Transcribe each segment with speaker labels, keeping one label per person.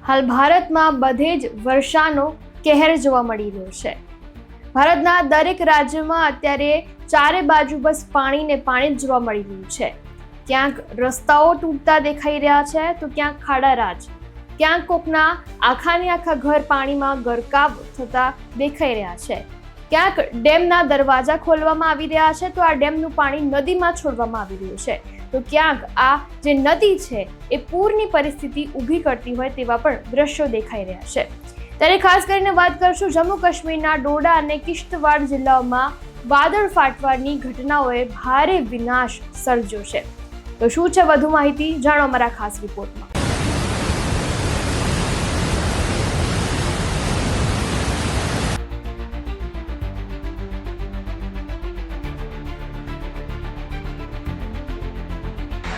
Speaker 1: હાલ ભારતમાં બધે જ વર્ષાનો કહેર જોવા મળી રહ્યો છે। ભારતના દરેક રાજ્યમાં અત્યારે ચારે બાજુ બસ પાણી ને પાણી જ જોવા મળી રહ્યું છે। ક્યાંક રસ્તાઓ તૂટતા દેખાઈ રહ્યા છે તો ક્યાંક ખાડારાજ, ક્યાંક કોકના આખાને આખા ઘર પાણીમાં ગરકાવ થતા દેખાઈ રહ્યા છે। ક્યાંક ડેમના દરવાજા ખોલવામાં આવી રહ્યા છે તો આ ડેમનું પાણી નદીમાં છોડવામાં આવી રહ્યું છે, તો ક્યાંક આ જે નદી છે એ પૂરની પરિસ્થિતિ ઊભી કરતી હોય તેવા પણ દ્રશ્યો દેખાઈ રહ્યા છે। ત્યારે ખાસ કરીને વાત કરશું જમ્મુ કાશ્મીરના ડોડા અને કિશ્તવાડ જિલ્લાઓમાં વાદળ ફાટવાની ઘટનાઓએ ભારે વિનાશ સર્જ્યો છે। તો શું છે વધુ માહિતી, જાણો અમારા ખાસ રિપોર્ટમાં।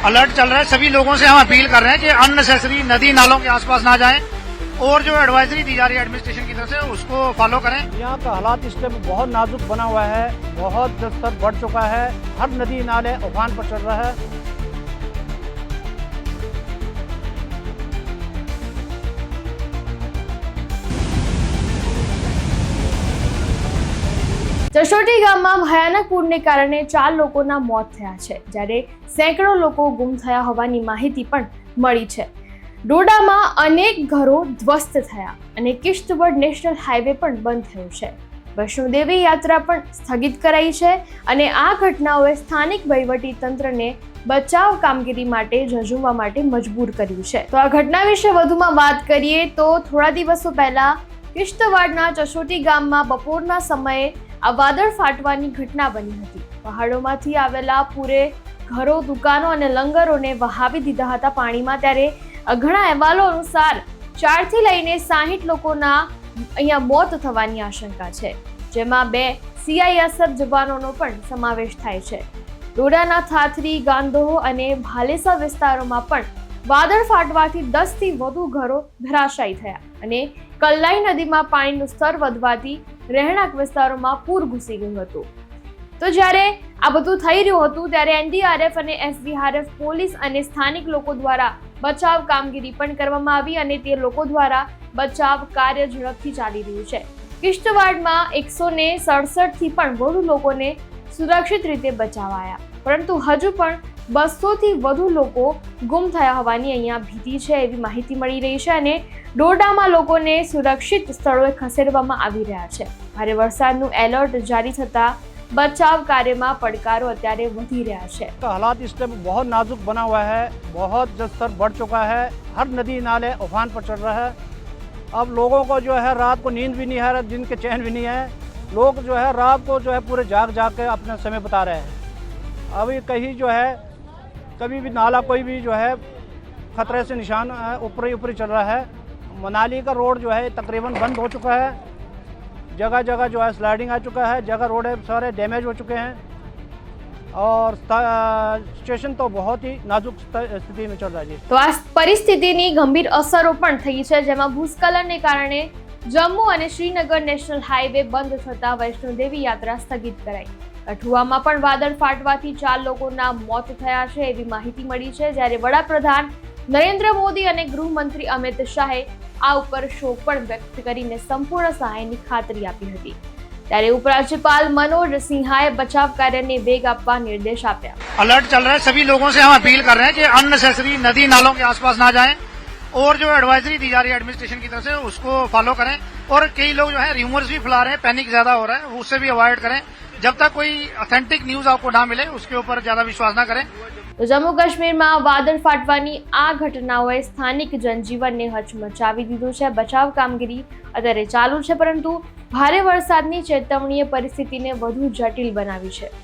Speaker 2: अलर्ट चल रहा है। सभी लोगों से हम अपील कर रहे हैं कि अननेसेसरी नदी नालों के आसपास ना जाएं और जो एडवाइजरी दी जा रही है एडमिनिस्ट्रेशन की तरफ से उसको फॉलो करें।
Speaker 3: यहाँ का हालात इस टाइम बहुत नाजुक बना हुआ है, बहुत जलस्तर बढ़ चुका है, हर नदी नाले उफान पर चल रहा है।
Speaker 1: જશોટી ગામમાં ભયાનક પૂરને કારણે 4 લોકોના મોત થયા છે, જ્યારે સેંકડો લોકો ગુમ થયા હોવાની માહિતી પણ મળી છે। ડોડામાં અનેક ઘરો ધ્વસ્ત થયા અને કિશ્તવડ નેશનલ હાઈવે પણ બંધ થયો છે। વૈષ્ણોદેવી યાત્રા પણ સ્થગિત કરાઈ છે અને આ ઘટનાઓએ સ્થાનિક વહીવટી તંત્રને બચાવ કામગીરી માટે ઝઝૂમવા માટે મજબૂર કર્યું છે। તો આ ઘટના વિશે વધુમાં વાત કરીએ તો થોડા દિવસો પહેલા કિશ્તવાડના જશોટી ગામમાં બપોરના સમયે આ વાદળ ફાટવાની ઘટના બની હતી। પહાડોમાંથી આવેલા પૂરે ઘરો, દુકાનો અને લંગરોને વહાવી દીધા હતા પાણીમાં। ત્યારે ઘણા અહેવાલો અનુસાર 4 થી લઈને 60 લોકોના અહીંયા મોત થવાની આશંકા છે, જેમાં 2 CISF જવાનોનો પણ સમાવેશ થાય છે। ડોડાના થાથરી, ગાંધોહ અને ભાલેસા વિસ્તારોમાં પણ વાદળ ફાટવાથી 10 થી વધુ ઘરો ધરાશાયી થયા અને કલ્લાઈ નદીમાં પાણીનું સ્તર વધવાથી રહેણાંક વિસ્તારોમાં પૂર ઘૂસી ગયું હતું। તો જ્યારે આ બધું થઈ રહ્યું હતું ત્યારે NDRF અને SDRF પોલીસ અને સ્થાનિક લોકો દ્વારા બચાવ કામગીરી પણ કરવામાં આવી અને તે લોકો દ્વારા બચાવ કાર્ય ઝડપથી ચાલી રહ્યું છે। કિશ્તવાડમાં 167 થી પણ વધુ લોકોને સુરક્ષિત રીતે બચાવાયા, પરંતુ હજુ પણ 200 થી વધુ લોકો ગુમ થયા હોવાની અહીંયા ભીતિ છે એવી માહિતી મળી રહી છે અને ડોડામાં લોકોને સુરક્ષિત સ્થળોએ ખસેડવામાં આવી રહ્યા છે। ભારે વરસાદનું એલર્ટ જારી થતા बचाव कार्य में પડકારો અત્યારે વધી રહ્યા છે।
Speaker 3: हालात इस टाइम बहुत नाजुक बना हुआ है, बहुत जलस्तर बढ़ चुका है, हर नदी नाले उफान पर चल रहा है। अब लोगों को जो है रात को नींद भी नहीं है, दिन के चैन भी नहीं है। लोग जो है रात को जो है पूरे जाग के अपना समय बता रहे हैं। अभी कहीं जो है कभी भी नाला कोई भी जो है खतरे से निशान ऊपर चल रहा है। मनाली का रोड जो है तकरीबन बंद हो चुका है, जगह जगह जो है स्लाइडिंग आ चुका है, जगह रोड सारे डैमेज हो चुके हैं और स्टेशन तो बहुत ही नाजुक स्थिति में चल रहा है।
Speaker 1: तो આ પરિસ્થિતિની ગંભીર અસરો પણ થઈ છે, જેમાં ભૂસ્ખલનને કારણે જમ્મુ અને શ્રીનગર નેશનલ હાઈવે બંધ થતા વૈષ્ણોદેવી યાત્રા સ્થગિત કરાઈ। કઠુઆમાં પણ વાદળ ફાટવાથી 4 લોકોના મોત થયા છે એવી માહિતી મળી છે, જ્યારે વડાપ્રધાન નરેન્દ્ર મોદી અને ગૃહમંત્રી અમિત શાહે આ ઉપર શોક પણ વ્યક્ત કરીને સંપૂर्ण સહાયની ખાતરી આપી હતી। ત્યારે ઉપરાજ્યપાલ मनोज सिन्हाए बचाव कार्य ने वेग આપવા निर्देश આપ્યા।
Speaker 2: अलर्ट चल रहा है। सभी लोगों से हम अपील कर रहे हैं कि अननेसेसरी नदी नालों के आसपास ना जाएं और जो एडवाइजरी दी जा रही है एडमिनिस्ट्रेशन की तरफ से उसको फॉलो करें। और कई लोग जो है रूमर्स भी फैला रहे हैं, पैनिक ज्यादा हो रहा है, उससे भी अवॉइड करें। जब तक कोई ऑथेंटिक न्यूज आपको ना मिले उसके ऊपर ज्यादा विश्वास ना करें।
Speaker 1: તો જમ્મુ કાશ્મીરમાં વાદળ ફાટવાની આ ઘટનાઓએ સ્થાનિક જનજીવનને હચમચાવી દીધું છે। બચાવ કામગીરી અત્યારે ચાલુ છે, પરંતુ ભારે વરસાદની ચેતવણીએ પરિસ્થિતિને વધુ જટિલ બનાવી છે।